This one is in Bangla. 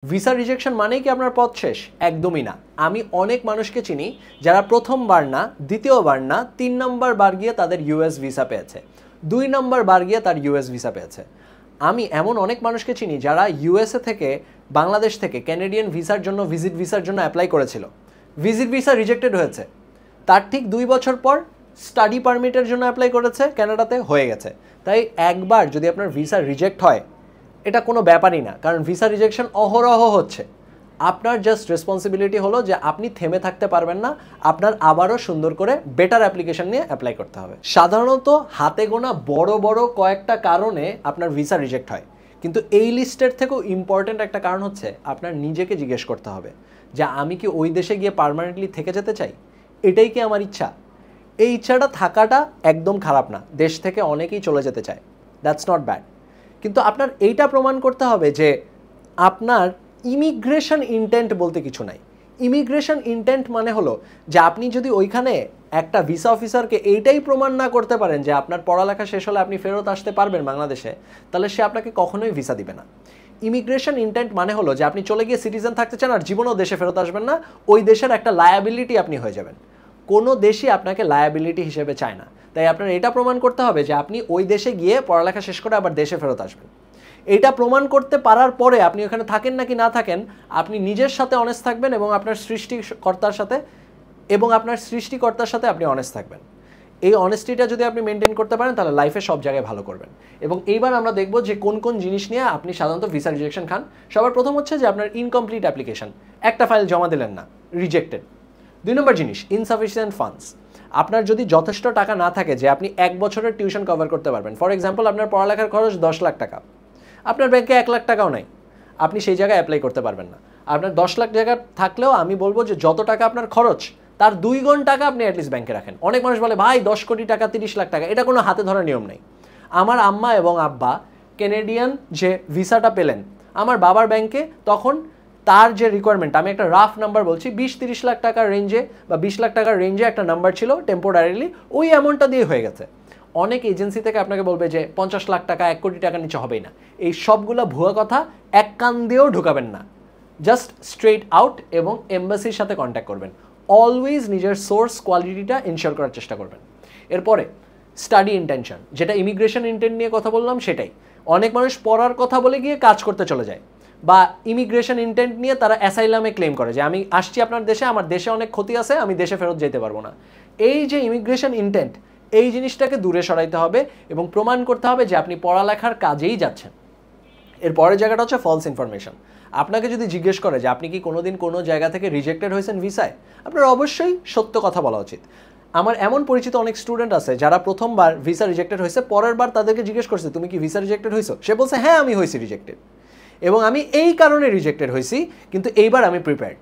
ভিসা রিজেকশন মানেই কি আপনার পথ শেষ? একদমই না। আমি অনেক মানুষকে চিনি যারা প্রথমবার না, দ্বিতীয়বার না, ৩ নম্বর বার গিয়ে তাদের ইউএস ভিসা পেয়েছে, ২ নম্বর বার গিয়ে তার ইউএস ভিসা পেয়েছে। আমি এমন অনেক মানুষকে চিনি যারা ইউএসএ থেকে, বাংলাদেশ থেকে ক্যানাডিয়ান ভিসার জন্য, ভিজিট ভিসার জন্য অ্যাপ্লাই করেছিল, ভিজিট ভিসা রিজেক্টেড হয়েছে, তার ঠিক ২ বছর পর স্টাডি পারমিটের জন্য অ্যাপ্লাই করেছে, কানাডাতে হয়ে গেছে। তাই একবার যদি আপনার ভিসা রিজেক্ট হয়, এটা কোনো ব্যাপারই না, কারণ ভিসা রিজেকশন অহরহ হচ্ছে। আপনার জাস্ট রেসপন্সিবিলিটি হলো যে আপনি থেমে থাকতে পারবেন না, আপনার আবারও সুন্দর করে বেটার অ্যাপ্লিকেশন নিয়ে অ্যাপ্লাই করতে হবে। সাধারণত হাতে গোনা বড় বড় কয়েকটা কারণে আপনার ভিসা রিজেক্ট হয়, কিন্তু এই লিস্টের থেকেও ইম্পর্ট্যান্ট একটা কারণ হচ্ছে আপনার নিজেকে জিজ্ঞেস করতে হবে যে আমি কি ওই দেশে গিয়ে পার্মানেন্টলি থেকে যেতে চাই? এটাই কি আমার ইচ্ছা? এই ইচ্ছাটা থাকাটা একদম খারাপ না, দেশ থেকে অনেকেই চলে যেতে চায়, দ্যাটস নট ব্যাড। কিন্তু আপনার এইটা প্রমাণ করতে হবে যে আপনার ইমিগ্রেশন ইন্টেন্ট বলতে কিছু নাই। ইমিগ্রেশন ইন্টেন্ট মানে হলো যে আপনি যদি ওইখানে একটা ভিসা অফিসারকে এইটাই প্রমাণ না করতে পারেন যে আপনার পড়ালেখা শেষ হলে আপনি ফেরত আসতে পারবেন বাংলাদেশে, তাহলে সে আপনাকে কখনোই ভিসা দিবে না। ইমিগ্রেশন ইন্টেন্ট মানে হলো যে আপনি চলে গিয়ে সিটিজেন থাকতে চান আর জীবনেও দেশে ফেরত আসবেন না, ওই দেশের একটা লায়াবিলিটি আপনি হয়ে যাবেন। কোনো দেশই আপনাকে লায়াবিলিটি হিসেবে চায় না। তাই আপনার এটা প্রমাণ করতে হবে যে আপনি ওই দেশে গিয়ে পড়ালেখা শেষ করে আবার দেশে ফেরত আসবেন। এটা প্রমাণ করতে পারার পরে আপনি ওখানে থাকেন নাকি না থাকেন, আপনি নিজের সাথে অনেস্ট থাকবেন এবং আপনার সৃষ্টিকর্তার সাথে আপনি অনেস্ট থাকবেন। এই অনেস্টিটা যদি আপনি মেনটেন করতে পারেন, তাহলে লাইফে সব জায়গায় ভালো করবেন। এবং এইবার আমরা দেখব যে কোন কোন জিনিস নিয়ে আপনি সাধারণত ভিসা রিজেকশন খান। সবার প্রথম হচ্ছে যে আপনার ইনকমপ্লিট অ্যাপ্লিকেশন, একটা ফাইল জমা দিলেন না, রিজেক্টেড। ২ নম্বর জিনিস ইনসাফিসিয়েন্ট ফান্ডস। আপনার যদি যথেষ্ট টাকা না থাকে যে আপনি ১ বছরের টিউশন কভার করতে পারবেন, ফর এক্সাম্পল আপনার পড়ালেখার খরচ ১০ লাখ টাকা, আপনার ব্যাংকে ১ লাখ টাকাও নাই, আপনি সেই জায়গায় অ্যাপ্লাই করতে পারবেন না। আপনার ১০ লাখ টাকা থাকলেও আমি বলবো যে যত টাকা আপনার খরচ তার ২ গুণ টাকা আপনি অ্যাটলিস্ট ব্যাংকে রাখেন। অনেক মানুষ বলে ভাই ১০ কোটি টাকা, ৩০ লাখ টাকা, এটা কোনো হাতে ধরা নিয়ম নেই। আমার আম্মা এবং আব্বা ক্যানাডিয়ান যে ভিসাটা পেলেন, আমার বাবার ব্যাংকে তখন তার যে রিকোয়ারমেন্ট, আমি একটা রাফ নাম্বার বলছি, ২০-৩০ লাখ টাকার রেঞ্জে বা ২০ লাখ টাকার রেঞ্জে একটা নাম্বার ছিল টেম্পোরারিলি, ওই অ্যামাউন্টটা দিয়ে হয়ে গেছে। অনেক এজেন্সি থেকে আপনাকে বলবে যে ৫০ লাখ টাকা, ১ কোটি টাকার নিচে হবেই না। এই সবগুলো ভুয়া কথা, এক কান দিয়েও ঢুকাবেন না। জাস্ট স্ট্রেট আউট এবং এম্বাসির সাথে কন্ট্যাক্ট করবেন। অলওয়েজ নিজের সোর্স কোয়ালিটিটা এনশিওর করার চেষ্টা করবেন। এরপরে স্টাডি ইন্টেনশন, যেটা ইমিগ্রেশন ইন্টেন্ট নিয়ে কথা বললাম সেটাই। অনেক মানুষ পড়ার কথা বলে গিয়ে কাজ করতে চলে যায়, বা ইমিগ্রেশন ইন্টেন্ট নিয়ে তারা অ্যাসাইলামে ক্লেম করে যে আমি আসছি আপনার দেশে, আমার দেশে অনেক ক্ষতি আছে, আমি দেশে ফেরত যেতে পারবো না। এই যে ইমিগ্রেশন ইন্টেন্ট, এই জিনিসটাকে দূরে সরাইতে হবে এবং প্রমাণ করতে হবে যে আপনি পড়ালেখার কাজেই যাচ্ছেন। এর পরের জায়গাটা হচ্ছে ফলস ইনফরমেশন। আপনাকে যদি জিজ্ঞেস করে যে আপনি কি কোনোদিন কোনো জায়গা থেকে রিজেক্টেড হয়েছেন ভিসায়, আপনার অবশ্যই সত্য কথা বলা উচিত। আমার এমন পরিচিত অনেক স্টুডেন্ট আছে যারা প্রথমবার ভিসা রিজেক্টেড হয়েছে, পরের বার তাদেরকে জিজ্ঞেস করছে তুমি কি ভিসা রিজেক্টেড হয়েছো, সে বলছে হ্যাঁ আমি হয়েছি রিজেক্টেড, এবং আমি এই কারণে রিজেক্টেড হয়েছি, কিন্তু এইবার আমি প্রিপেয়ার্ড।